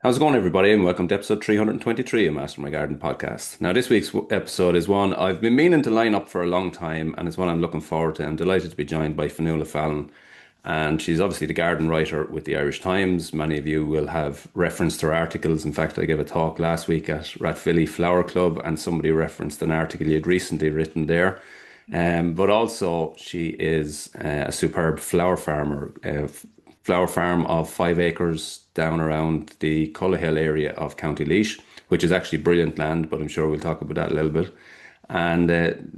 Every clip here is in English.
How's it going, everybody? And welcome to episode 323 of Master My Garden podcast. Now, this week's episode is one I've been meaning to line up for a long time, and it's one I'm looking forward to. I'm delighted to be joined by Fionnuala Fallon, and she's obviously the garden writer with the Irish Times. Many of you will have referenced her articles. In fact, I gave a talk last week at Rathvilly Flower Club, and somebody referenced an article you'd recently written there. But also, she is a superb flower farmer, flower farm of 5 acres down around the Cullihill area of County Laois, which is actually brilliant land, but I'm sure we'll talk about that a little bit. And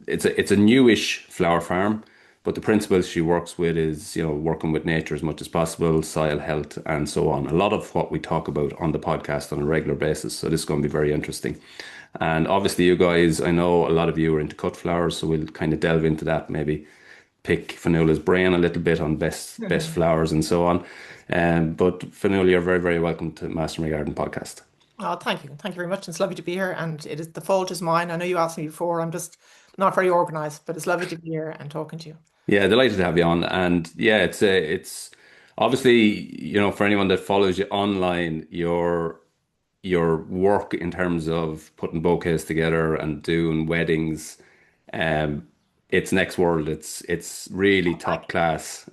it's a newish flower farm, but the principles she works with is, working with nature as much as possible, soil health, and so on. A lot of what we talk about on the podcast on a regular basis. So this is going to be very interesting. And obviously, you guys, I know a lot of you are into cut flowers, so we'll kind of delve into that, maybe pick Fanula's brain a little bit on best flowers and so on. But Fanula, you're very, very welcome to Master My Garden podcast. Oh, thank you. Thank you very much. It's lovely to be here. And the fault is mine. I know you asked me before. I'm just not very organized, but it's lovely to be here and talking to you. Yeah, delighted to have you on. And yeah, it's obviously, for anyone that follows you online, your work in terms of putting bouquets together and doing weddings, um, it's next world. It's really Oh, thank top you. class.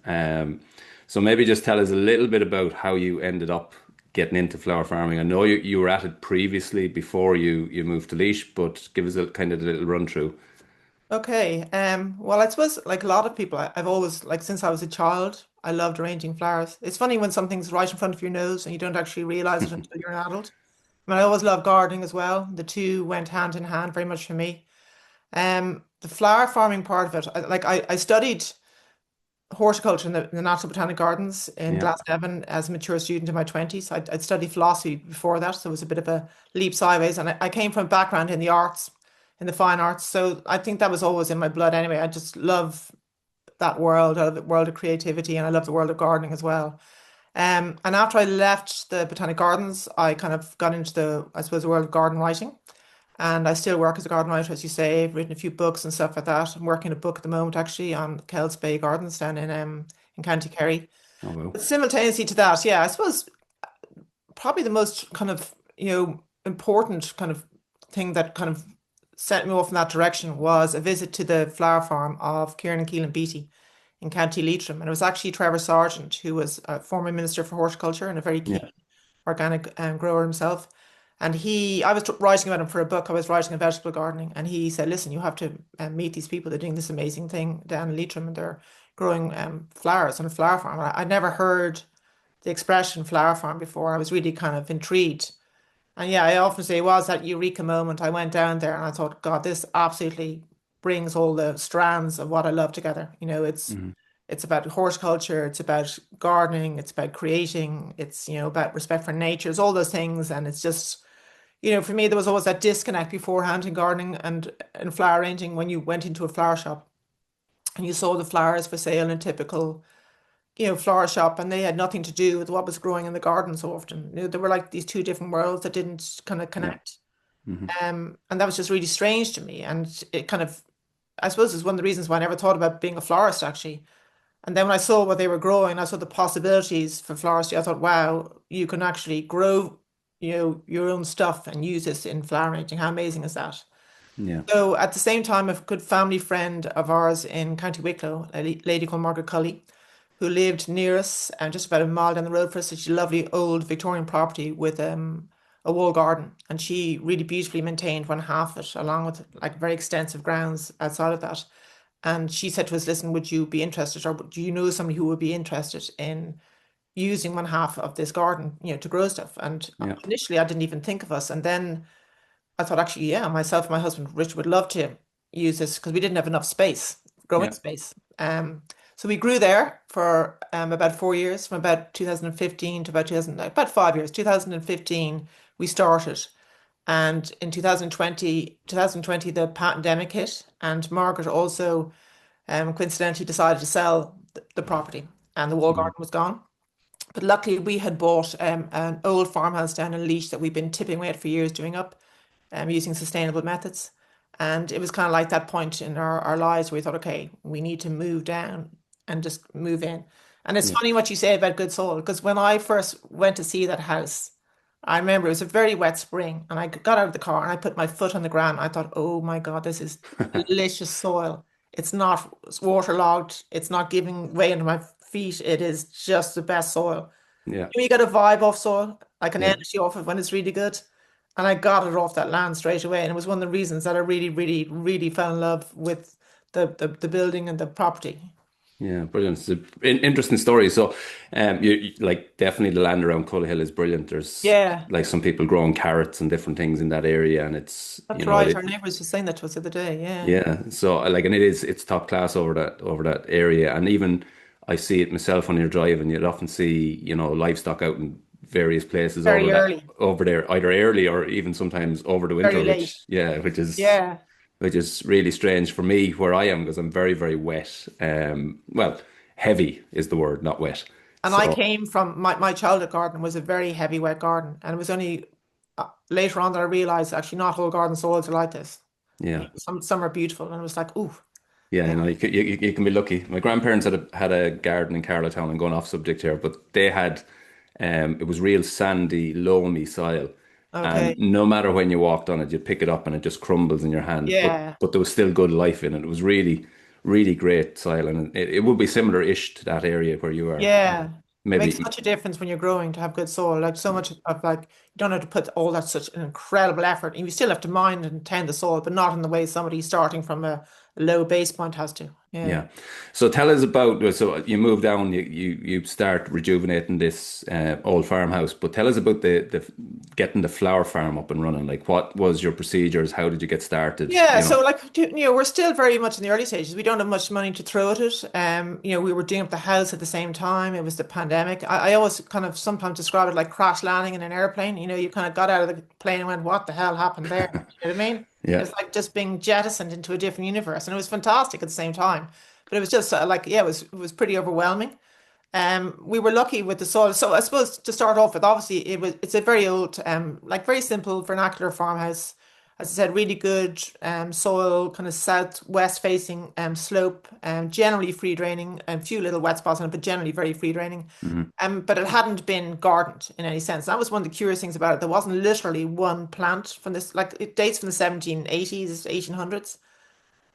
So maybe just tell us a little bit about how you ended up getting into flower farming. I know you were at it previously before you moved to Laois, but give us a kind of a little run through. Okay. Well, I suppose like a lot of people, I've always like since I was a child, I loved arranging flowers. It's funny when something's right in front of your nose and you don't actually realize it until you're an adult. I mean, I always loved gardening as well. The two went hand in hand very much for me. The flower farming part of it, I studied horticulture in the National Botanic Gardens in Yeah. Glasnevin as a mature student in my 20s. I'd studied philosophy before that, so it was a bit of a leap sideways. And I came from a background in the arts, in the fine arts. So I think that was always in my blood anyway. I just love that world, I love the world of creativity, and I love the world of gardening as well. And after I left the Botanic Gardens, I kind of got into I suppose, the world of garden writing. And I still work as a garden writer, as you say. I've written a few books and stuff like that. I'm working a book at the moment, actually, on Kells Bay Gardens down in County Kerry. Oh well. But simultaneously to that, yeah, I suppose probably the most kind of, important kind of thing that kind of set me off in that direction was a visit to the flower farm of Kieran and Keelan Beattie in County Leitrim. And it was actually Trevor Sargent, who was a former Minister for Horticulture and a very keen Yeah. organic grower himself. And I was writing about him for a book. I was writing on vegetable gardening, and he said, "Listen, you have to meet these people. They're doing this amazing thing down in Leitrim, and they're growing flowers on a flower farm." I'd never heard the expression flower farm before. I was really kind of intrigued. And yeah, I often say it was that eureka moment. I went down there and I thought, God, this absolutely brings all the strands of what I love together. Mhm. It's about horticulture, it's about gardening, it's about creating, it's about respect for nature, it's all those things, and it's just for me, there was always that disconnect beforehand in gardening and flower arranging when you went into a flower shop and you saw the flowers for sale in a typical, flower shop, and they had nothing to do with what was growing in the garden so often. There were like these two different worlds that didn't kind of Yeah. connect. Hmm. And that was just really strange to me. And it kind of, I suppose, is one of the reasons why I never thought about being a florist actually. And then when I saw what they were growing, I saw the possibilities for floristry. I thought, wow, you can actually grow, your own stuff and use this in flower arranging. How amazing is that? Yeah. So at the same time, a good family friend of ours in County Wicklow, a lady called Margaret Cully, who lived near us and just about a mile down the road for us. It's a lovely old Victorian property with a wall garden, and she really beautifully maintained one half of it, along with like very extensive grounds outside of that. And she said to us, "Listen, would you be interested, or do you know somebody who would be interested in using one half of this garden, to grow stuff?" And Yeah. initially, I didn't even think of us, and then I thought, actually, yeah, myself and my husband Richard would love to use this because we didn't have enough space, growing Yeah. space. So we grew there for about 4 years, from about 2015 to about 2000, about 5 years. 2015, we started. And in 2020, the pandemic hit, and Margaret also coincidentally decided to sell the property, and the wall Mhm. garden was gone. But luckily, we had bought an old farmhouse down in Leash that we've been tipping away at for years, doing up using sustainable methods. And it was kind of like that point in our lives where we thought, okay, we need to move down and just move in. And it's Yeah. funny what you say about good soil, because when I first went to see that house, I remember it was a very wet spring, and I got out of the car and I put my foot on the ground. I thought, oh my God, this is delicious soil. It's not waterlogged. It's not giving way under my feet. It is just the best soil. Yeah, You get a vibe off soil, like an yeah, energy off it when it's really good. And I got it off that land straight away. And it was one of the reasons that I really, really, really fell in love with the building and the property. yeah. Brilliant. It's an interesting story. So, like definitely the land around Cullihill is brilliant. There's Yeah, like some people growing carrots and different things in that area, and it's that's right. Our neighbours were saying that to us the other day. Yeah. yeah. So like, and it's top class over that area, and even I see it myself when you're driving. You'd often see livestock out in various places Very early, over there, either early or even sometimes over the winter, very late. Yeah. which is really strange for me where I am because I'm very, very wet. Well, heavy is the word, not wet. And I So came from my childhood garden was a very heavy, wet garden. And it was only later on that I realized actually not all garden soils are like this. yeah, Some are beautiful. And it was like, ooh, yeah, yeah, you can be lucky. My grandparents had a garden in Carlowtown. I'm going off subject here, but they had it was real sandy, loamy soil, and okay. no matter when you walked on it, you'd pick it up and it just crumbles in your hand. Yeah. But there was still good life in it. It was really, really great soil, and it would be similar-ish to that area where you are. Yeah. It makes Maybe, such a difference when you're growing to have good soil. Like so much of like you don't have to put all that such an incredible effort. And you still have to mind and tend the soil, but not in the way somebody starting from a low base point has to. Yeah. yeah. So tell us about, so you move down, you start rejuvenating this old farmhouse, but tell us about the getting the flower farm up and running. Like what was your procedures? How did you get started? Yeah, so like we're still very much in the early stages. We don't have much money to throw at it. We were doing up the house at the same time. It was the pandemic. I always kind of sometimes describe it like crash landing in an airplane. You kind of got out of the plane and went, "What the hell happened there?" You know what I mean? Yeah, It's like just being jettisoned into a different universe, and it was fantastic at the same time. But it was just like, yeah, it was pretty overwhelming. We were lucky with the soil. So I suppose to start off with, obviously it's a very old, like very simple vernacular farmhouse. As I said, really good soil, kind of southwest facing slope, generally free draining, and few little wet spots on it, but generally very free draining. hmm, But it hadn't been gardened in any sense. That was one of the curious things about it. There wasn't literally one plant from this, like it dates from the 1780s, 1800s.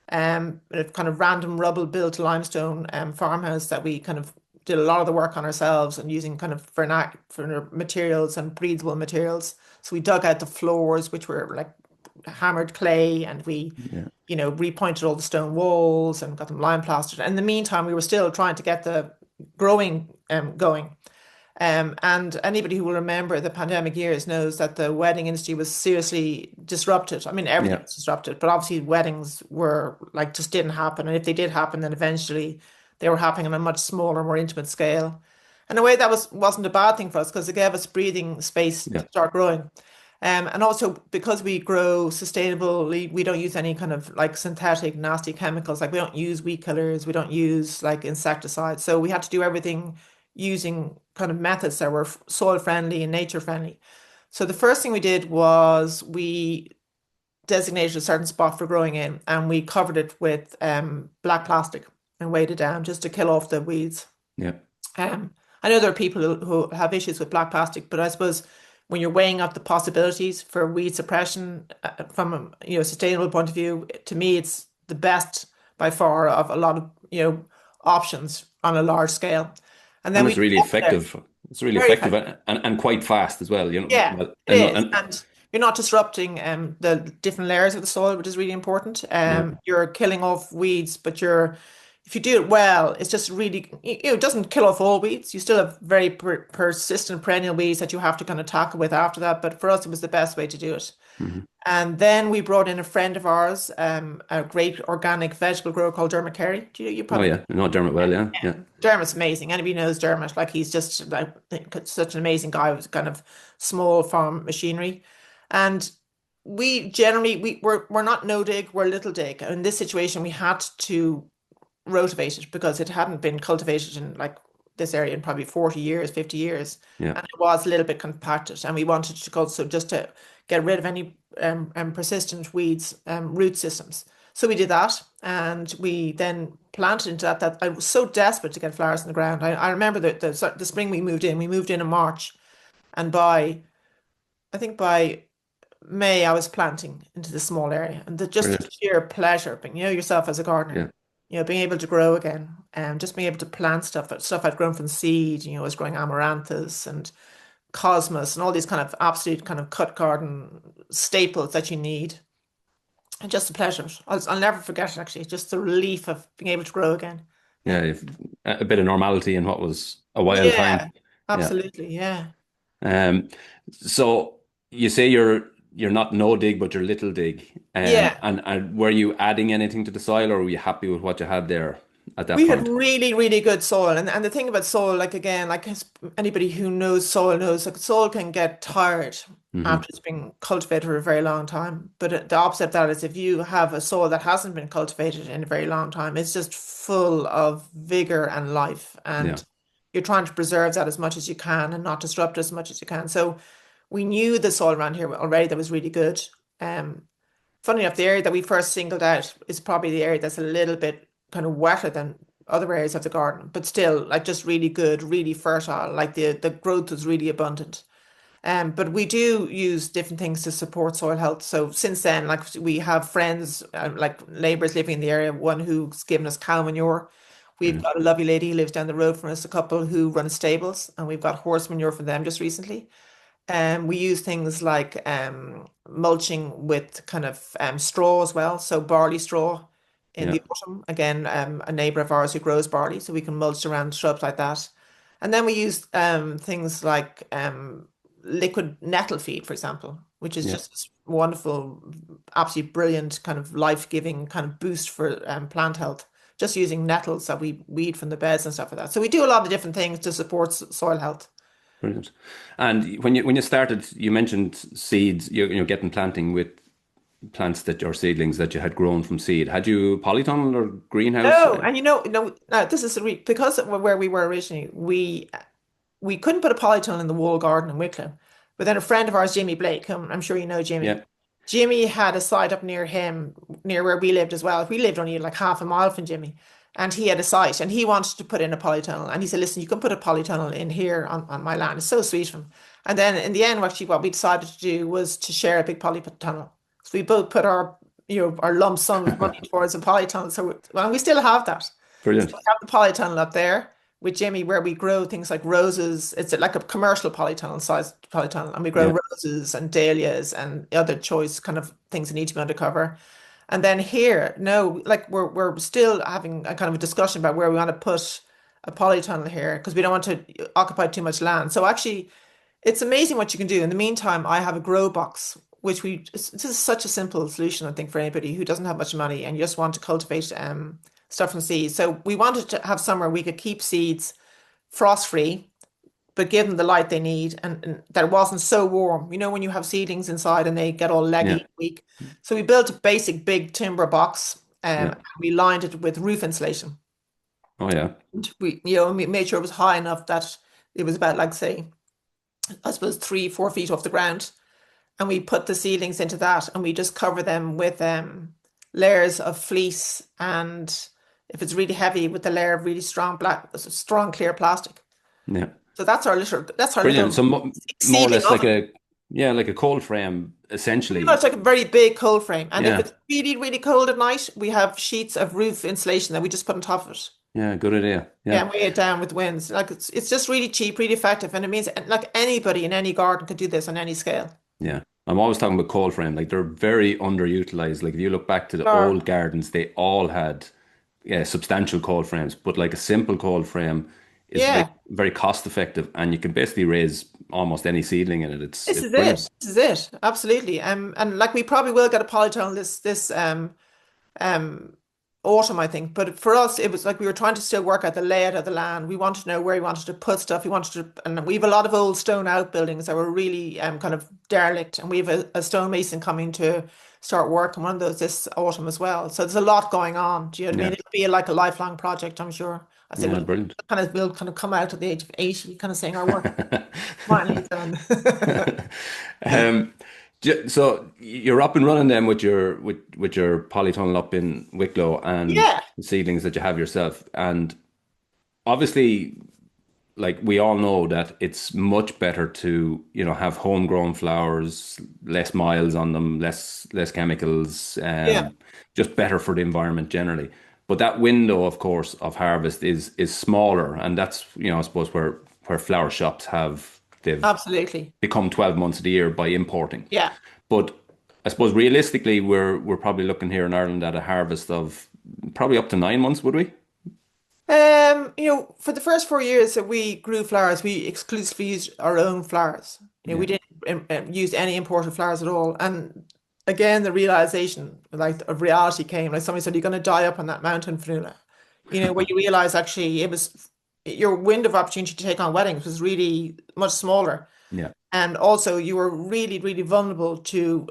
A kind of random rubble built limestone farmhouse that we kind of did a lot of the work on ourselves and using kind of for materials and breathable materials. So we dug out the floors, which were like hammered clay, and we, yeah, repointed all the stone walls and got them lime plastered. And in the meantime, we were still trying to get the growing going. And anybody who will remember the pandemic years knows that the wedding industry was seriously disrupted. I mean, everything yeah, was disrupted, but obviously weddings were like just didn't happen. And if they did happen, then eventually they were happening on a much smaller, more intimate scale. And in a way that wasn't a bad thing for us because it gave us breathing space to yeah, start growing. And also because we grow sustainably, we don't use any kind of like synthetic nasty chemicals. Like we don't use weed killers, we don't use like insecticides. So we had to do everything using kind of methods that were soil friendly and nature friendly. So the first thing we did was we designated a certain spot for growing in, and we covered it with black plastic and weighed it down just to kill off the weeds. yeah, I know there are people who have issues with black plastic, but I suppose when you're weighing up the possibilities for weed suppression from a sustainable point of view, to me it's the best by far of a lot of options on a large scale. And then and we it's really up there effective. It's really very effective effective. and quite fast as well. Yeah, Well, it is. And you're not disrupting the different layers of the soil, which is really important. yeah, You're killing off weeds, but if you do it well, it's just really, it doesn't kill off all weeds. You still have very persistent perennial weeds that you have to kind of tackle with after that. But for us, it was the best way to do it. hmm, And then we brought in a friend of ours, a great organic vegetable grower called Dermot Carey. Do you oh probably yeah, no, Dermot well, yeah, yeah, Dermot's amazing. Anybody knows Dermot, like he's just like such an amazing guy with kind of small farm machinery. And we generally we're not no dig, we're little dig. In this situation, we had to rotivate it because it hadn't been cultivated in like this area in probably 40 years, 50 years. yeah, And it was a little bit compacted. And we wanted to go so just to get rid of any persistent weeds, root systems. So we did that, and we then planted into that. I was so desperate to get flowers in the ground. I remember the spring we moved in. We moved in March, and by I think by May I was planting into the small area, and just the Brilliant. sheer pleasure of being, yourself as a gardener, Yeah. being able to grow again, and just being able to plant stuff I'd grown from seed. I was growing amaranthus and cosmos and all these kind of absolute kind of cut garden staples that you need. And just the pleasure. I'll never forget it actually. Just the relief of being able to grow again. Yeah. A bit of normality in what was a wild time. Yeah, Yeah. absolutely. Yeah. Um, so you say you're not no dig, but you're little dig. Yeah. And were you adding anything to the soil, or were you happy with what you had there at that We had point? really, really good soil. And the thing about soil, like again, like anybody who knows soil knows, like soil can get tired Hmm. after it's been cultivated for a very long time. But the opposite of that is if you have a soil that hasn't been cultivated in a very long time, it's just full of vigor and life. Yeah. And you're trying to preserve that as much as you can and not disrupt it as much as you can. So we knew the soil around here already that was really good. Um, Funny enough, the area that we first singled out is probably the area that's a little bit kind of wetter than other areas of the garden, but still like just really good, really fertile. Like the growth was really abundant. But we do use different things to support soil health. So since then, like we have friends, like neighbours living in the area, one who's given us cow manure. We've Brilliant. got a lovely lady who lives down the road from us, a couple who run stables, and we've got horse manure from them just recently. We use things like mulching with kind of straw as well. So barley straw in Yeah. the autumn. Again, a neighbour of ours who grows barley, so we can mulch around shrubs like that. And then we use things like liquid nettle feed, for example, which is Yeah. just this wonderful, absolutely brilliant kind of life-giving kind of boost for plant health. Just using nettles that we weed from the beds and stuff like that. So we do a lot of different things to support soil health. Brilliant. And when you started, you mentioned seeds. You're getting planting with plants that or seedlings that you had grown from seed. Had you polytunnel or greenhouse? No, and no, no, this is because of where we were originally, we couldn't put a polytunnel in the wall garden in Wicklow. But then a friend of ours, Jimmy Blake, whom I'm sure you know Jimmy. Yeah. Jimmy had a site up near him, near where we lived as well. We lived only like half a mile from Jimmy. And he had a site and he wanted to put in a polytunnel. And he said, listen, you can put a polytunnel in here on my land. It's so sweet of him. And then in the end, actually, what we decided to do was to share a big polytunnel. So we both put our lump sum of money towards a polytunnel. So well, we still have that. So Brilliant. we have the polytunnel up there with Jimmy where we grow things like roses. It's like a commercial polytunnel size polytunnel. And we grow Yeah. roses and dahlias and other choice kind of things that need to be undercover. And then here, no, like we're still having a kind of a discussion about where we want to put a polytunnel here because we don't want to occupy too much land. So actually, it's amazing what you can do. In the meantime, I have a grow box, which this is such a simple solution, I think, for anybody who doesn't have much money and you just want to cultivate stuff from seeds. So we wanted to have somewhere we could keep seeds frost free, but give them the light they need and that it wasn't so warm. You know, when you have seedlings inside and they get all leggy Yeah. and weak. So we built a basic big timber box Yeah. and we lined it with roof insulation. Oh yeah. And we made sure it was high enough that it was about like say, I suppose 3, 4 feet off the ground. And we put the seedlings into that and we just cover them with layers of fleece and if it's really heavy with the layer of really strong clear plastic. Yeah. So that's our Brilliant. little So mo more or seedling less like oven. a yeah, like a cold frame Pretty much essentially. like a very big cold frame. And if Yeah. it's really, really cold at night, we have sheets of roof insulation that we just put on top of it. Yeah. Good idea. Yeah, Yeah. and weigh it down with winds. Like it's just really cheap, really effective, and it means like anybody in any garden could do this on any scale. Yeah. I'm always talking about cold frame. Like they're very underutilized. Like if you look back to the Sure. old gardens, they all had yeah, substantial cold frames, but like a simple cold frame is Yeah, very cost effective and you can basically raise almost any seedling in it. this It's is brilliant. it. This is it. Absolutely. And like we probably will get a polytunnel this um autumn, I think. But for us, it was like we were trying to still work out the layout of the land. We wanted to know where we wanted to put stuff. We wanted to, and we have a lot of old stone outbuildings that were really kind of derelict. And we have a stonemason coming to start work on one of those this autumn as well. So there's a lot going on. Do you know what I mean? Yeah. It'll be like a lifelong project, I'm sure. I say Yeah, brilliant. we'll kind of come out at the age of 80, kind of saying our work finally done. Um, so you're up and running then with your polytunnel up in Wicklow and Yeah. the seedlings that you have yourself. And obviously like we all know that it's much better to, have homegrown flowers, less miles on them, less chemicals, Yeah, just better for the environment generally. But that window, of course, of harvest is smaller, and that's, I suppose where flower shops they've absolutely. become 12 months of the year by importing. Yeah. But I suppose realistically, we're probably looking here in Ireland at a harvest of probably up to 9 months, would we? For the first 4 years that we grew flowers, we exclusively used our own flowers. We Yeah, didn't use any imported flowers at all. And again, the realization, like, of reality came. Like somebody said, you're going to die up on that mountain, Fanula. Where you realize actually it was your window of opportunity to take on weddings was really much smaller. yeah, And also, you were really, really vulnerable to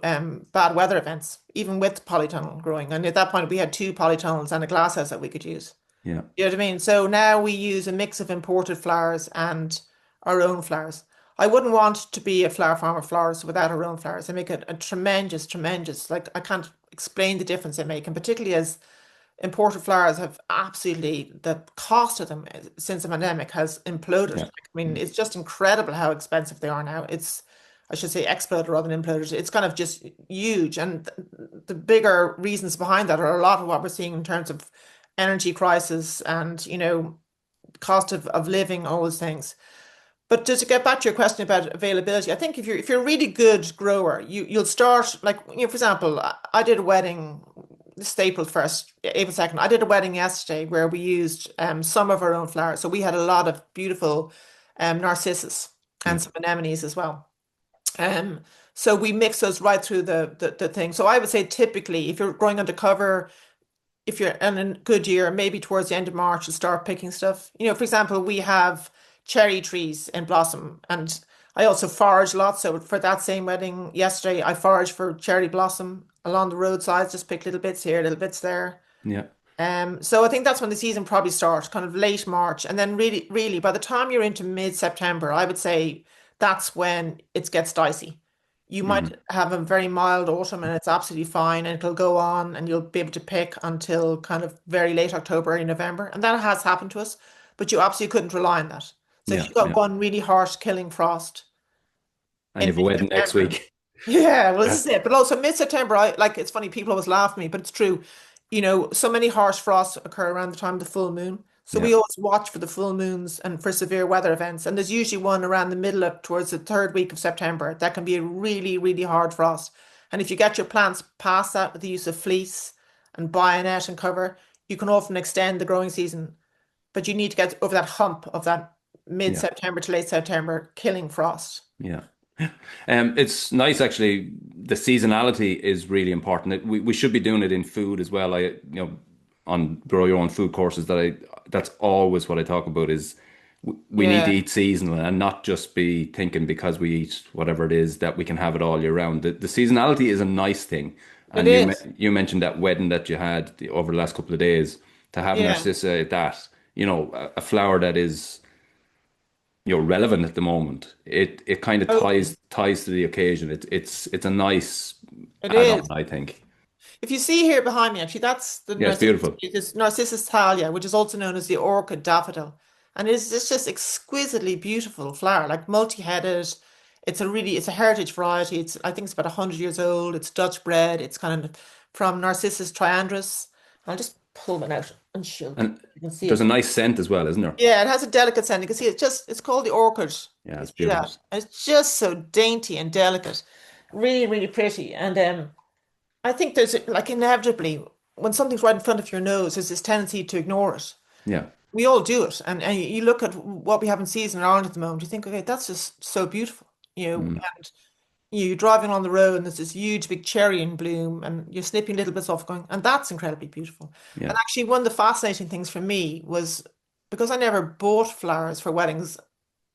bad weather events, even with polytunnel growing. And at that point, we had two polytunnels and a glasshouse that we could use. yeah, You know what I mean? So now we use a mix of imported flowers and our own flowers. I wouldn't want to be a flower farmer florist without our own flowers. They make a tremendous, tremendous, like I can't explain the difference they make. And particularly as imported flowers have absolutely, the cost of them since the pandemic has imploded. yeah, Like, I mean, it's just incredible how expensive they are now. I should say exploded rather than imploded. It's kind of just huge. And the bigger reasons behind that are a lot of what we're seeing in terms of energy crisis and, cost of living, all those things. But just to get back to your question about availability, I think if you're a really good grower, you'll start like, for example, I did a wedding this April 1st, April 2nd. I did a wedding yesterday where we used some of our own flowers. So we had a lot of beautiful narcissus yeah, and some anemones as well. Um, so we mix those right through the thing. So I would say typically if you're growing under cover, if you're in a good year, maybe towards the end of March, you start picking stuff. For example, we have cherry trees in blossom, and I also forage lots. So for that same wedding yesterday, I foraged for cherry blossom along the roadsides, just pick little bits here, little bits there. yeah, So I think that's when the season probably starts, kind of late March, and then really, really by the time you're into mid-September, I would say that's when it gets dicey. You hmm, might have a very mild autumn and it's absolutely fine and it'll go on and you'll be able to pick until kind of very late October, early November. And that has happened to us, but you absolutely couldn't rely on that. So if yeah, you got yeah. one really harsh killing frost And in you've a wedding next mid-September, week. yeah, well, Yeah, this is it. But also mid-September, I like it's funny, people always laugh at me, but it's true. So many harsh frosts occur around the time of the full moon. So yeah, we always watch for the full moons and for severe weather events. And there's usually one around the middle of towards the third week of September. That can be a really, really hard frost. And if you get your plants past that with the use of fleece and bayonet and cover, you can often extend the growing season. But you need to get over that hump of that yeah, mid-September to late September killing frost. yeah. It's nice actually. The seasonality is really important. We should be doing it in food as well. On grow your own food courses that's always what I talk about is we need to Yeah, eat seasonal and not just be thinking because we eat whatever it is that we can have it all year round. The seasonality is a nice thing. it And is. you mentioned that wedding that you had over the last couple of days to have Yeah. Narcissa at that, a flower that is relevant at the moment. It kind of Totally. ties to the occasion. It's a nice It add-on, is. I think. If you see here behind me, actually, that's the Yeah, it's Narcissus, beautiful. it's Narcissus thalia, which is also known as the orchid daffodil. And it's just exquisitely beautiful flower, like multi-headed. It's a heritage variety. I think it's about 100 years old. It's Dutch bred. It's kind of from Narcissus triandrus. I'll just pull one out and show And you can see there's a it. nice scent as well, isn't there? Yeah, it has a delicate scent. You can see it's called the orchid. Yeah, You it's see beautiful. that? It's just so dainty and delicate. Really, really pretty. And I think there's like inevitably when something's right in front of your nose, there's this tendency to ignore it. Yeah, We all do it, and you look at what we have in season in Ireland at the moment. You think, okay, that's just so beautiful, mm, and you're driving on the road, and there's this huge big cherry in bloom, and you're snipping little bits off, going, and that's incredibly beautiful. yeah, And actually, one of the fascinating things for me was because I never bought flowers for weddings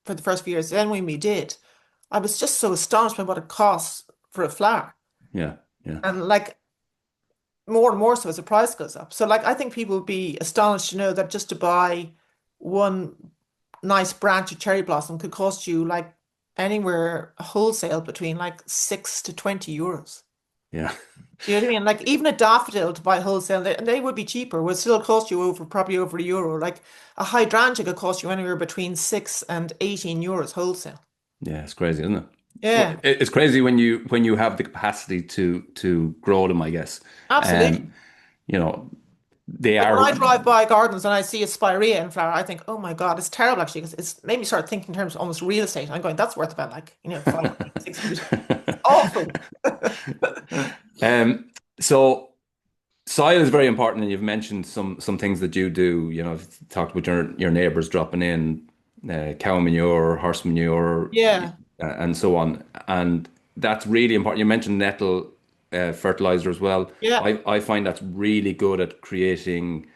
for the first few years. Then when we did, I was just so astonished by what it costs for a flower. yeah, yeah, And like more and more so as the price goes up. So like I think people would be astonished to know that just to buy one nice branch of cherry blossom could cost you like anywhere wholesale between like 6 to 20 euros. Yeah. Do you know what I mean? Like even a daffodil to buy wholesale, they would be cheaper, would still cost you over probably over €1. Like a hydrangea could cost you anywhere between 6 and 18 euros wholesale. Yeah, it's crazy, isn't it? Well, Yeah, it's crazy when you have the capacity to grow them, I guess. absolutely. Um, you know, they Like when are, I drive by gardens and I see a spirea in flower, I think, oh my God, it's terrible actually, because it's made me start thinking in terms of almost real estate. I'm going, that's worth about like, 500, 600. Awful. um, so soil is very important, and you've mentioned some things that you do. You've talked about your neighbors dropping in cow manure, horse manure, Yeah, and so on, and that's really important. You mentioned nettle fertilizer as well. yeah. I find that's really good at creating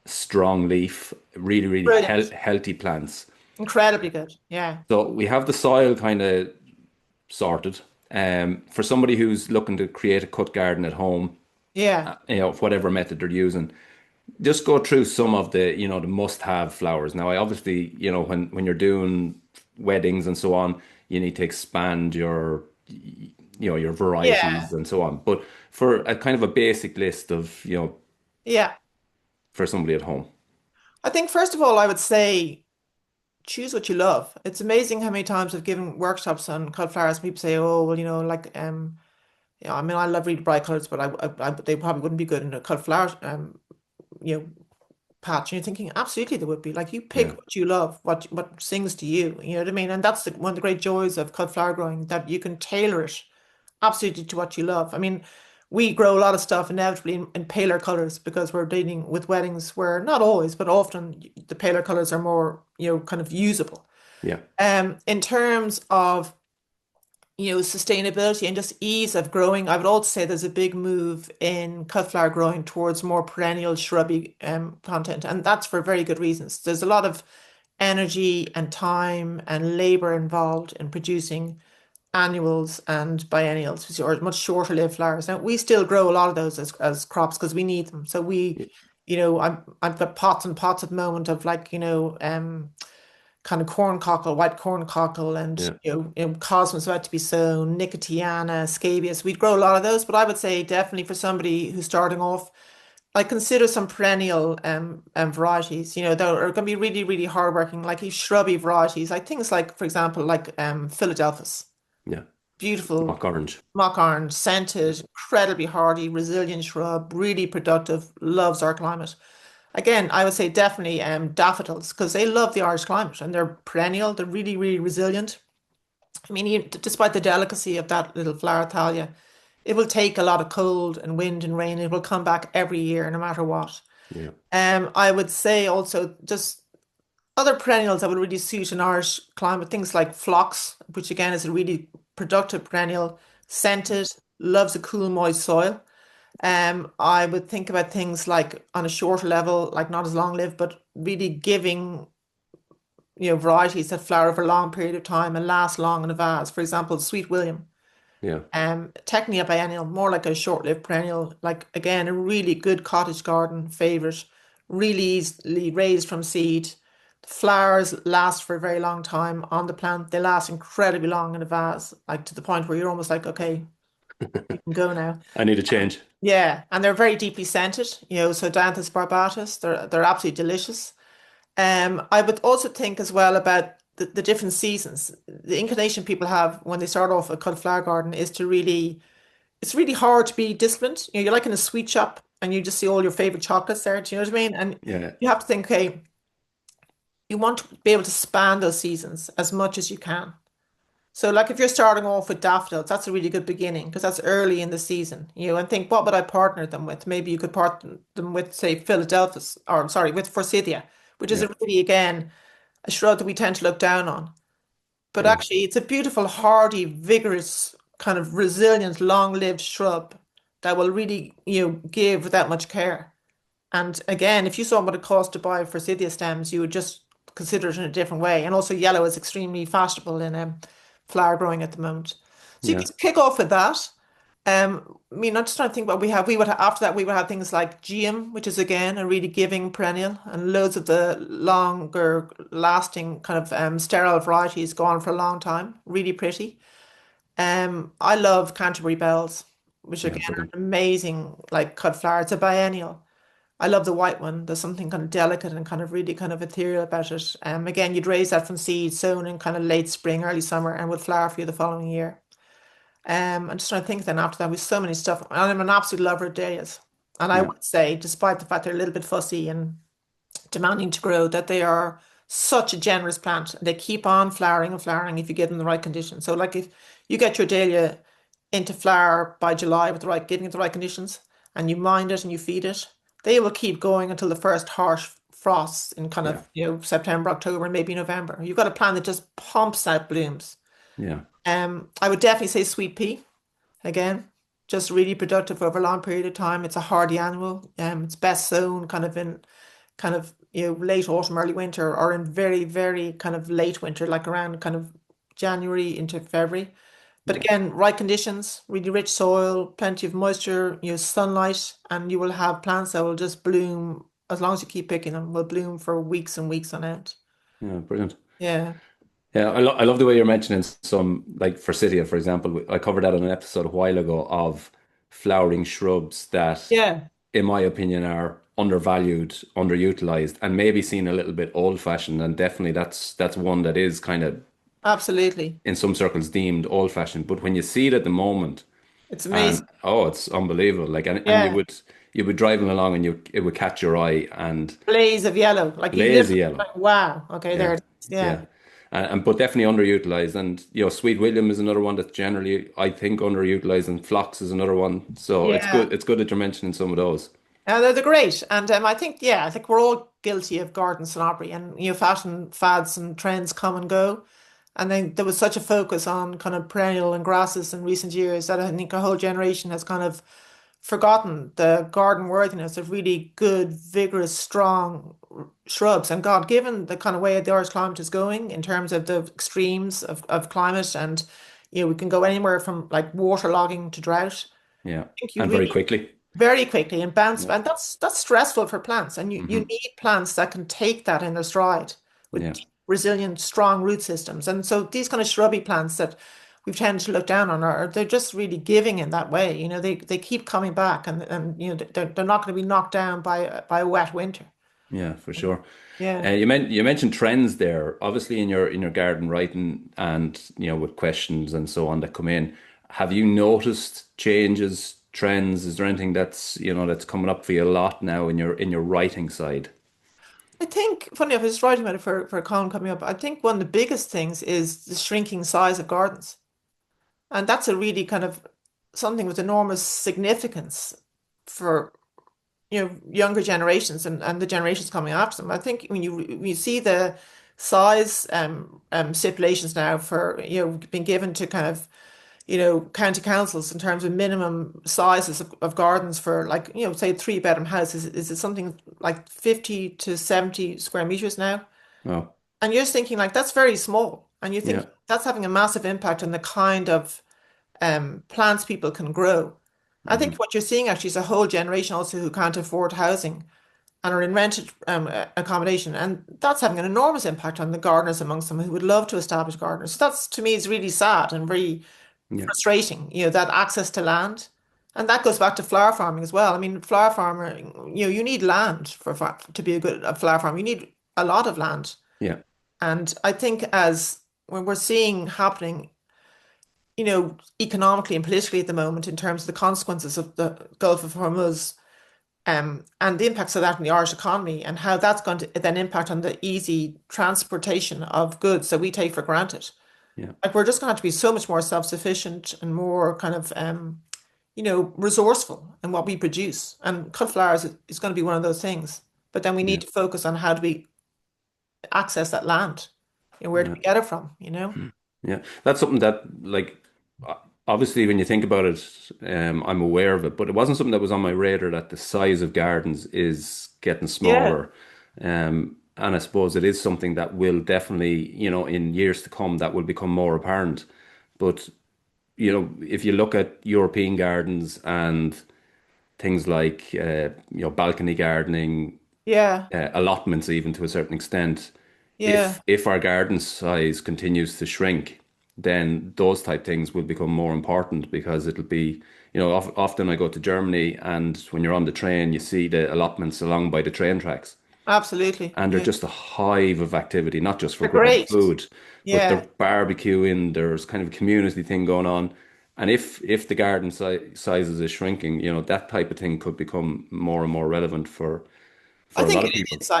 strong leaf, really, really Brilliant. healthy plants. Incredibly good. Yeah. So we have the soil kind of sorted. For somebody who's looking to create a cut garden at home, Yeah. whatever method they're using, just go through some of the must-have flowers. Now, I obviously, when you're doing weddings and so on, you need to expand your Yeah. varieties and so on. But for a kind of a basic list of, Yeah. for somebody at home. I think first of all, I would say choose what you love. It's amazing how many times I've given workshops on cut flowers. People say, "Oh, well, like I mean, I love really bright colors, but they probably wouldn't be good in a cut flower you know, patch." And you're thinking, absolutely, they would be. Like you pick Yeah, what you love, what sings to you. You know what I mean? And that's one of the great joys of cut flower growing, that you can tailor it absolutely to what you love. I mean, we grow a lot of stuff inevitably in paler colors because we're dealing with weddings where not always, but often the paler colors are more, kind of usable. yeah, In terms of, sustainability and just ease of growing, I would also say there's a big move in cut flower growing towards more perennial shrubby content, and that's for very good reasons. There's a lot of energy and time and labor involved in producing annuals and biennials, which are much shorter lived flowers. Now we still grow a lot of those as crops because we need them. So yeah, I've got pots and pots at the moment of like, kind of corn cockle, white corn cockle, and yeah. cosmos about to be sown, nicotiana, scabious. We'd grow a lot of those, but I would say definitely for somebody who's starting off, I consider some perennial varieties, that are going to be really, really hardworking, like these shrubby varieties, like things like, for example, like Philadelphus. Yeah. Beautiful Mock orange. mock orange, scented, incredibly hardy, resilient shrub, really productive, loves our climate. Again, I would say definitely daffodils because they love the Irish climate and they're perennial, they're really, really resilient. I mean, despite the delicacy of that little flower thalia, it will take a lot of cold and wind and rain. It will come back every year, no matter what. Yeah. I would say also just other perennials that would really suit an Irish climate, things like phlox, which again is a really productive perennial, scented, loves a cool, moist soil. I would think about things like on a shorter level, like not as long lived, but really giving, varieties that flower over a long period of time and last long in a vase. For example, Sweet William. Yeah. Technically a biennial, more like a short-lived perennial, like again, a really good cottage garden favorite, really easily raised from seed. The flowers last for a very long time on the plant. They last incredibly long in a vase, like to the point where you're almost like, okay, you can go now. I need a change. Yeah, and they're very deeply scented, so Dianthus barbatus, they're absolutely delicious. I would also think as well about the different seasons. The inclination people have when they start off a cut flower garden is to really, it's really hard to be disciplined. You're like in a sweet shop and you just see all your favorite chocolates there. Do you know what I mean? And Yeah. you have to think, okay, you want to be able to span those seasons as much as you can. So, like if you're starting off with daffodils, that's a really good beginning because that's early in the season, and think, what would I partner them with? Maybe you could partner them with, say, Philadelphus, or I'm sorry, with Forsythia, which is Yeah. a really, again, a shrub that we tend to look down on. But Yeah. actually, it's a beautiful, hardy, vigorous, kind of resilient, long-lived shrub that will really, give without much care. And again, if you saw what it cost to buy forsythia stems, you would just consider it in a different way. And also, yellow is extremely fashionable in flower growing at the moment. So you Yeah. could kick off with that. I mean, I'm just trying to think what we have. After that, we would have things like geum, which is again a really giving perennial, and loads of the longer lasting kind of sterile varieties go on for a long time. Really pretty. I love Canterbury bells. which Yeah, again are brilliant. an amazing like cut flower. It's a biennial. I love the white one. There's something kind of delicate and kind of really kind of ethereal about it. Again, you'd raise that from seed sown in kind of late spring, early summer, and would flower for you the following year. I'm just trying to think then after that, with so many stuff. And I'm an absolute lover of dahlias. And I Yeah, would say, despite the fact they're a little bit fussy and demanding to grow, that they are such a generous plant. They keep on flowering and flowering if you give them the right conditions. So, like if you get your dahlia into flower by July with the right, giving it the right conditions, and you mind it and you feed it, they will keep going until the first harsh frosts in kind yeah, of, September, October, and maybe November. You've got a plant that just pumps out blooms. yeah, I would definitely say sweet pea again, just really productive over a long period of time. It's a hardy annual. It's best sown kind of in kind of late autumn, early winter, or in very, very kind of late winter, like around kind of January into February. But yeah, again, right conditions, really rich soil, plenty of moisture, sunlight, and you will have plants that will just bloom as long as you keep picking them, will bloom for weeks and weeks on end. yeah, brilliant. Yeah. Yeah, I love the way you're mentioning some, like forsythia, for example. I covered that on an episode a while ago of flowering shrubs that, Yeah, in my opinion, are undervalued, underutilized, and maybe seen a little bit old-fashioned. And definitely that's one that is kind of absolutely. in some circles deemed old-fashioned. But when you see it at the moment, It's and amazing. oh, it's unbelievable. Like, and Yeah. you would driving along and it would catch your eye and Blaze of yellow. Like you blaze literally yellow. like, wow, okay, there Yeah, it is. Yeah. yeah, and but definitely underutilized. And Sweet William is another one that's generally I think underutilized, and Phlox is another one. So it's Yeah. good. It's good that you're mentioning some of those. They're great. And I think, yeah, I think we're all guilty of garden snobbery and, fashion fads and trends come and go. And then there was such a focus on kind of perennial and grasses in recent years that I think a whole generation has kind of forgotten the garden worthiness of really good, vigorous, strong shrubs. And God, given the kind of way the Irish climate is going in terms of the extremes of climate, and we can go anywhere from like waterlogging to drought. Yeah, I think you and very really quickly. very quickly and bounce Yeah, back. And that's stressful for plants. And you hmm need plants that can take that in their stride with yeah, deep, resilient, strong root systems. And so these kind of shrubby plants that we've tended to look down on are they're just really giving in that way. They keep coming back, and they're not going to be knocked down by a wet winter. yeah, for sure. Yeah. You mentioned trends there. Obviously, in your garden writing, and with questions and so on that come in, have you noticed changes, trends? Is there anything that's coming up for you a lot now in your writing side? I think, funny enough, I was writing about it for a column coming up. I think one of the biggest things is the shrinking size of gardens. And that's a really kind of something with enormous significance for younger generations and the generations coming after them. I think when you see the size stipulations now for being given to kind of county councils in terms of minimum sizes of gardens for like say three-bedroom houses, is it something like 50 to 70 square meters now? Oh, And you're just thinking like that's very small, and you yeah. think that's having a massive impact on the kind of plants people can grow. I think hmm what you're seeing actually is a whole generation also who can't afford housing and are in rented accommodation, and that's having an enormous impact on the gardeners amongst them who would love to establish gardeners. So that's to me is really sad and very Yeah, frustrating. That access to land, and that goes back to flower farming as well. I mean, flower farmer, you need land to be a flower farmer. You need a lot of land, yeah, and I think as when we're seeing happening economically and politically at the moment in terms of the consequences of the Gulf of Hormuz, and the impacts of that on the Irish economy and how that's going to then impact on the easy transportation of goods that we take for granted. yeah, Like we're just going to have to be so much more self-sufficient and more kind of, resourceful in what we produce. And cut flowers is going to be one of those things. But then we yeah, need to focus on how do we access that land? Where do yeah. we get it from? Yeah, that's something that, like, obviously, when you think about it, I'm aware of it, but it wasn't something that was on my radar that the size of gardens is getting Yeah. smaller. And I suppose it is something that will definitely, in years to come, that will become more apparent. But, if you look at European gardens and things like, balcony gardening, Yeah. allotments, even to a certain extent, Yeah. if our garden size continues to shrink, then those type things will become more important because it'll be, often I go to Germany and when you're on the train, you see the allotments along by the train tracks. Absolutely. And they're Yeah. just a hive of activity, not just for They're growing great. food, but they're Yeah. barbecuing, there's kind of a community thing going on. And if the garden sizes is shrinking, that type of thing could become more and more relevant I for a think lot it of people. is.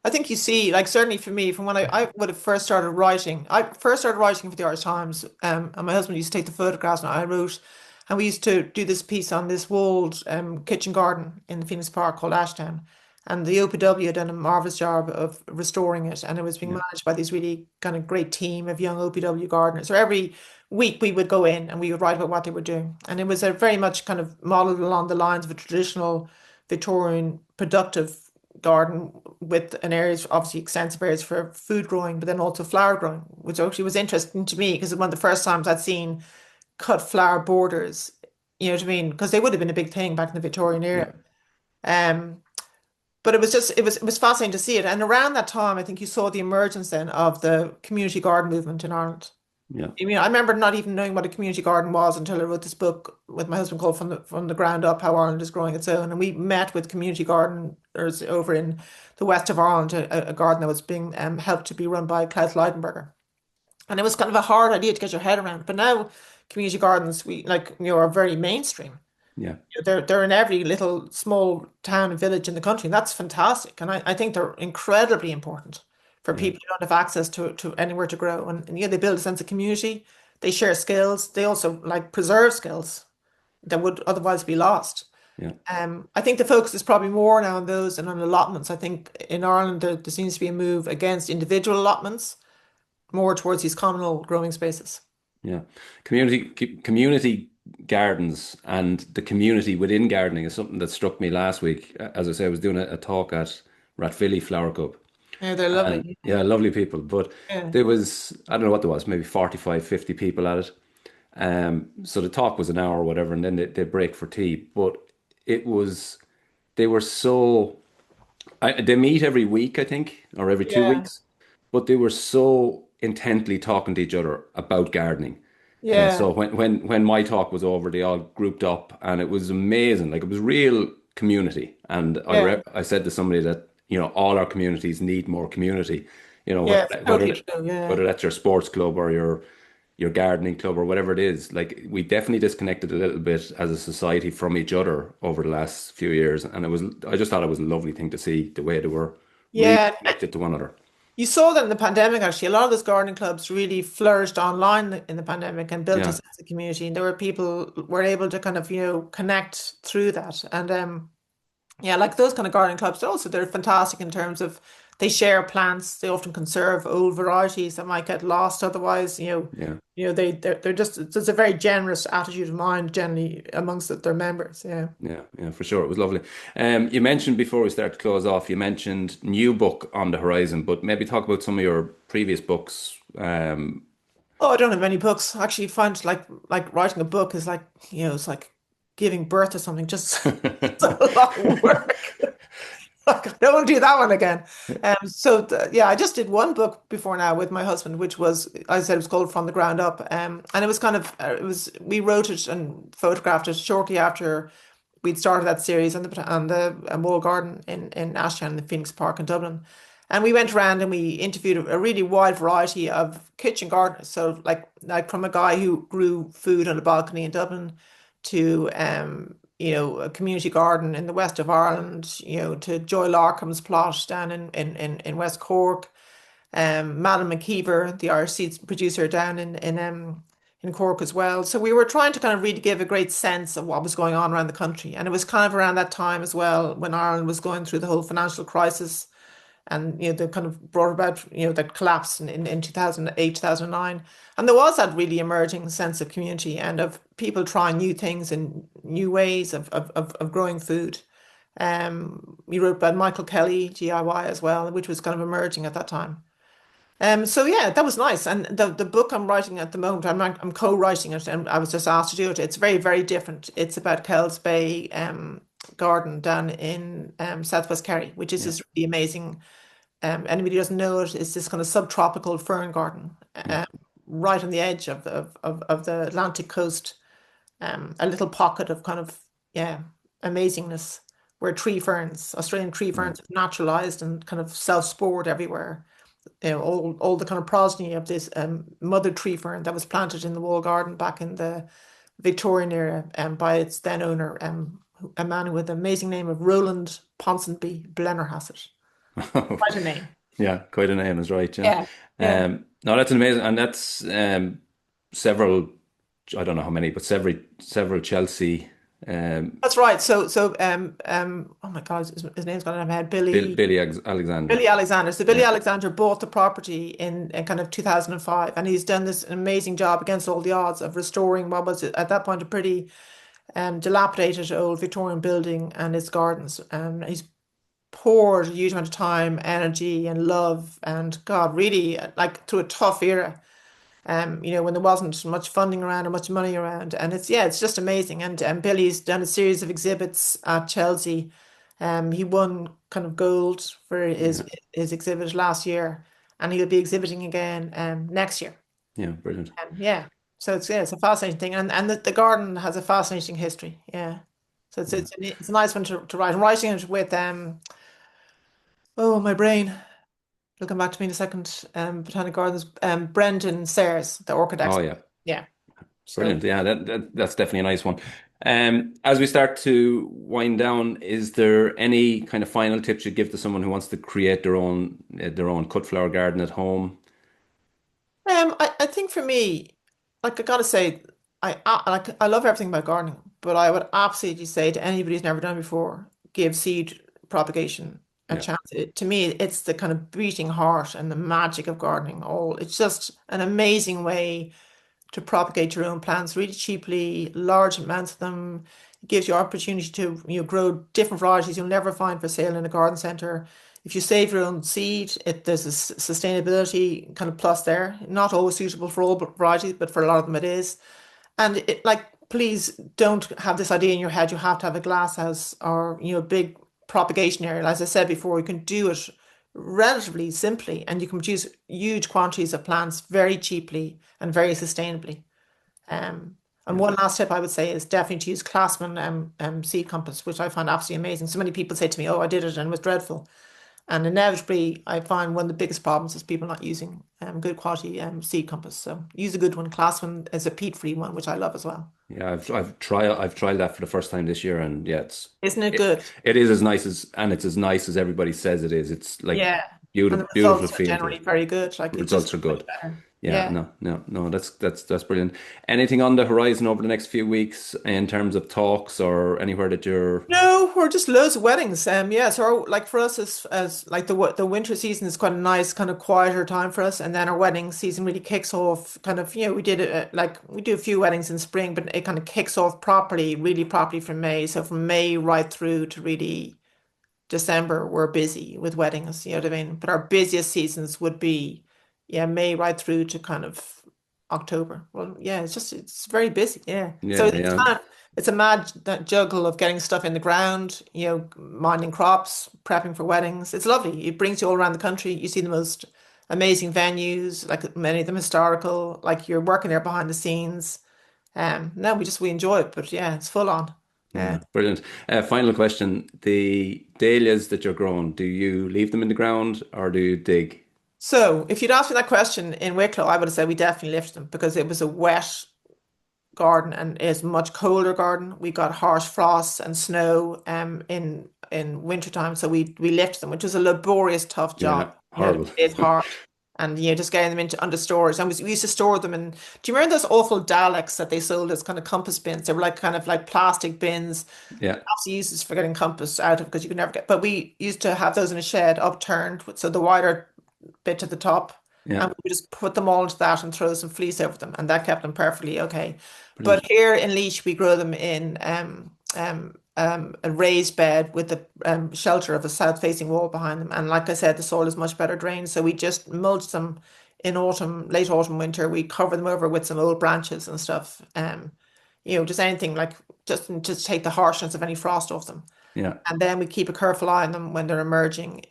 I think you see, like certainly for me, from when I would have first started writing, I first started writing for the Irish Times, and my husband used to take the photographs and I wrote, and we used to do this piece on this walled kitchen garden in the Phoenix Park called Ashtown, and the OPW had done a marvelous job of restoring it, and it was being Yeah, managed by this really kind of great team of young OPW gardeners. So every week we would go in and we would write about what they were doing, and it was a very much kind of modeled along the lines of a traditional Victorian productive garden with an areas, obviously extensive areas for food growing, but then also flower growing, which actually was interesting to me because it was one of the first times I'd seen cut flower borders. You know what I mean? Because they would have been a big thing back in the Victorian yeah, era. Um, but it was fascinating to see it. And around that time, I think you saw the emergence then of the community garden movement in Ireland. yeah, I mean, I remember not even knowing what a community garden was until I wrote this book with my husband called From the Ground Up, How Ireland is Growing Its Own. And we met with community gardeners over in the west of Ireland, a garden that was being helped to be run by Klaus Leidenberger. And it was kind of a hard idea to get your head around. But now community gardens, we like, are very mainstream. yeah, They're in every little small town and village in the country, and that's fantastic. And I think they're incredibly important for yeah, people who don't have access to anywhere to grow. And they build a sense of community. They share skills. They also like preserve skills that would otherwise be lost. yeah. I think the focus is probably more now on those and on allotments. I think in Ireland there seems to be a move against individual allotments, more towards these communal growing spaces. Yeah. Community gardens and the community within gardening is something that struck me last week. As I say, I was doing a talk at Rathvilly Flower Cup. Yeah, they're And lovely. yeah, lovely people. But Yeah, there was, I don't know what there was, maybe 45, 50 people at it. So the talk was an hour or whatever, and then they break for tea. But it was, they were so, they meet every week, I think, or every two yeah, weeks, but they were so intently talking to each other about gardening. And yeah, so when my talk was over, they all grouped up, and it was amazing. Like it was real community. And yeah. I said to somebody that all our communities need more community. Yeah, it's Whether totally true. Yeah. whether that's your sports club or your gardening club or whatever it is. Like we definitely disconnected a little bit as a society from each other over the last few years, and I just thought it was a lovely thing to see the way they were really Yeah. connected to one another. You saw that in the pandemic, actually. A lot of those gardening clubs really flourished online in the pandemic and built a Yeah, sense of community. And there were people were able to kind of, connect through that. And yeah, like those kind of gardening clubs, also they're fantastic in terms of they share plants. They often conserve old varieties that might get lost otherwise. yeah. They're just there's a very generous attitude of mind generally amongst their members. Yeah. Yeah, yeah, for sure. It was lovely. You mentioned before we start to close off, you mentioned new book on the horizon, but maybe talk about some of your previous books. Oh, I don't have many books. I actually find like writing a book is like, it's like giving birth to something. Just it's a lot of work. Like, I don't want to do that one again. Yeah, I just did one book before now with my husband, which was I said it was called From the Ground Up. And it was kind of it was we wrote it and photographed it shortly after we'd started that series on the Wall Garden in Ashtown in the Phoenix Park in Dublin. And we went around and we interviewed a really wide variety of kitchen gardeners. So like from a guy who grew food on a balcony in Dublin to a community garden in the west of Ireland, to Joy Larkham's plot down in West Cork, Madam McKeever, the Irish seeds producer down in Cork as well. So we were trying to kind of really give a great sense of what was going on around the country. And it was kind of around that time as well when Ireland was going through the whole financial crisis and they kind of brought about that collapse in 2008 2009, and there was that really emerging sense of community and of people trying new things and new ways of growing food. We wrote about Michael Kelly DIY as well, which was kind of emerging at that time. So yeah, that was nice. And the book I'm writing at the moment, I'm co-writing it, and I was just asked to do it. It's very, very different. It's about Kells Bay garden down in Southwest Kerry, which is Yeah, this really amazing. Anybody who doesn't know it, it's this kind of subtropical fern garden. yeah, right on the edge of the Atlantic coast, a little pocket of kind of, yeah, amazingness where tree ferns, Australian tree Yeah. ferns have naturalized and kind of self-spored everywhere. All the kind of progeny of this mother tree fern that was planted in the wall garden back in the Victorian era by its then owner, a man with the amazing name of Roland Ponsonby Blennerhassett. Quite a name. Yeah, quite a name is right. Yeah. Yeah, yeah. No, that's an amazing, and that's several. I don't know how many, but several Chelsea. Um, That's right. Oh my God, his name's gone out of my head. Billy Alexander. Billy Alexander. So Billy Yeah. Alexander bought the property in kind of 2005, and he's done this amazing job against all the odds of restoring what was at that point a pretty dilapidated old Victorian building and its gardens. And he's poured a huge amount of time, energy, and love, and God, really like through a tough era. When there wasn't much funding around or much money around. And it's just amazing. And Billy's done a series of exhibits at Chelsea. He won kind of gold for Yeah. his exhibit last year, and he'll be exhibiting again next year. Yeah. Brilliant. Yeah. So it's a fascinating thing. And the garden has a fascinating history. Yeah. So Yeah. it's a nice one to write. I'm writing it with oh, my brain. It'll come back to me in a second. Botanic Gardens, Brendan Sayers, the orchid Oh expert. yeah. Yeah. So Brilliant. Yeah, that's definitely a nice one. As we start to wind down, is there any kind of final tips you give to someone who wants to create their own cut flower garden at home? I think for me, like I gotta say, I love everything about gardening, but I would absolutely say to anybody who's never done it before, give seed propagation a Yeah. chance. To me, it's the kind of beating heart and the magic of gardening. All it's just an amazing way to propagate your own plants really cheaply, large amounts of them. It gives you opportunity to grow different varieties you'll never find for sale in a garden centre. If you save your own seed, there's a sustainability kind of plus there. Not always suitable for all varieties, but for a lot of them it is. And like, please don't have this idea in your head you have to have a glass house or a big propagation area. As I said before, you can do it relatively simply, and you can produce huge quantities of plants very cheaply and very sustainably. Um, and Yeah. one last tip I would say is definitely to use Classman seed compass, which I find absolutely amazing. So many people say to me, "Oh, I did it and it was dreadful." And inevitably, I find one of the biggest problems is people not using good quality seed compass. So use a good one. Classman is a peat-free one, which I love as well. Yeah, I've tried that for the first time this year, and yeah, Isn't it it, good? it is as nice as everybody says it is. It's like Yeah. And the beautiful results are feel to generally it. very good. Like it just Results are much good. better. Yeah, Yeah. no, no, no, that's brilliant. Anything on the horizon over the next few weeks in terms of talks or anywhere that you're? No, we're just loads of weddings. Yeah, so like for us as like the winter season is quite a nice kind of quieter time for us, and then our wedding season really kicks off. Kind of, we did it like we do a few weddings in spring, but it kind of kicks off properly, really properly from May. So from May right through to really December, we're busy with weddings. You know what I mean? But our busiest seasons would be, yeah, May right through to kind of October. Well, yeah, it's very busy. Yeah. So Yeah, yeah, it's a mad juggle of getting stuff in the ground, minding crops, prepping for weddings. It's lovely. It brings you all around the country. You see the most amazing venues, like many of them historical, like you're working there behind the scenes. No, we enjoy it, but yeah, it's full on. Yeah. yeah. Brilliant. Final question: the dahlias that you're growing, do you leave them in the ground or do you dig? So if you'd asked me that question in Wicklow, I would have said we definitely lifted them because it was a wet garden and it's a much colder garden. We got harsh frosts and snow in wintertime, so we lifted them, which was a laborious, tough job. Yeah, horrible. It's hard. And just getting them into under storage. And we used to store them in, do you remember those awful Daleks that they sold as kind of compass bins? They were like kind of like plastic bins, Yeah, obviously uses for getting compass out of because you could never get, but we used to have those in a shed upturned so the wider bit to the top, yeah, and we would just put them all into that and throw some fleece over them, and that kept them perfectly okay. brilliant. But here in Laois, we grow them in a raised bed with the shelter of a south-facing wall behind them. And like I said, the soil is much better drained, so we just mulch them in autumn, late autumn, winter. We cover them over with some old branches and stuff. Just anything like just take the harshness of any frost off them. Yeah, And then we keep a careful eye on them when they're emerging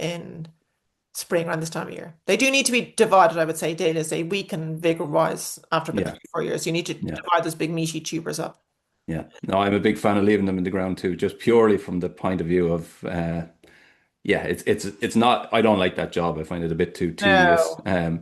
spring around this time of year. They do need to be divided, I would say, daily as they weaken vigor-wise after about Yeah, 3 or 4 years. You need to yeah, divide those big meaty tubers up. yeah. No, I'm a big fan of leaving them in the ground too, just purely from the point of view of yeah, it's not. I don't like that job. I find it a bit too tedious. No.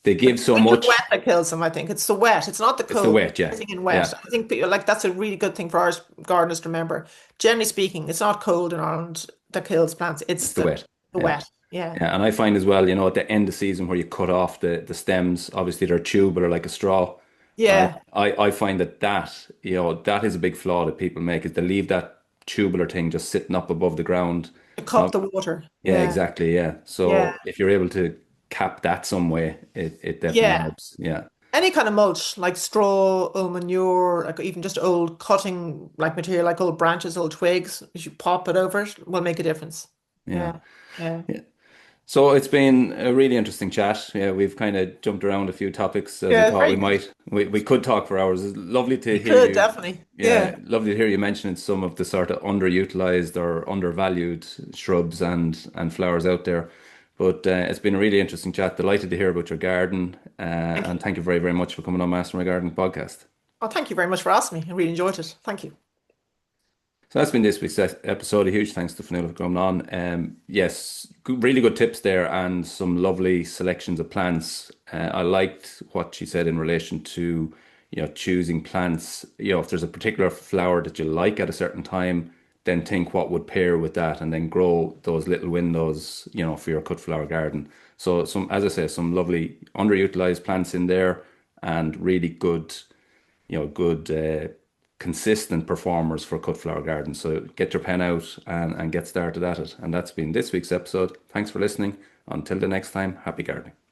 They But give so it's the wet much. that kills them, I think. It's the wet. It's not the It's the cold. wet, yeah, It's in wet. yeah. I think people, like that's a really good thing for our gardeners to remember. Generally speaking, it's not cold in Ireland that kills plants. It's It's the wet, the yeah. wet. Yeah. Yeah, and I find as well, at the end of season where you cut off the stems, obviously they're tubular like a straw. And Yeah. I find that is a big flaw that people make is they leave that tubular thing just sitting up above the ground. To Uh, cup the water. yeah, Yeah. exactly. Yeah. Yeah. So if you're able to cap that some way, it definitely Yeah. helps. Yeah. Any kind of mulch, like straw, old manure, like even just old cutting like material, like old branches, old twigs, if you pop it over it, will make a difference. Yeah. Yeah. Yeah. Yeah. So it's been a really interesting chat. Yeah, we've kind of jumped around a few topics as I Yeah, thought we very good. might. We could talk for hours. It's lovely to You hear could you. definitely. Yeah, Yeah. lovely to hear you mentioning some of the sort of underutilized or undervalued shrubs and flowers out there. But it's been a really interesting chat. Delighted to hear about your garden. Thank And you. thank you very, very much for coming on Master My Garden podcast. Well, thank you very much for asking me. I really enjoyed it. Thank you. So that's been this week's episode. A huge thanks to Fanula for coming on. Yes, really good tips there and some lovely selections of plants. I liked what she said in relation to, choosing plants. If there's a particular flower that you like at a certain time, then think what would pair with that and then grow those little windows, for your cut flower garden. So as I say, some lovely underutilized plants in there and really good consistent performers for cut flower gardens. So get your pen out and get started at it. And that's been this week's episode. Thanks for listening. Until the next time, happy gardening.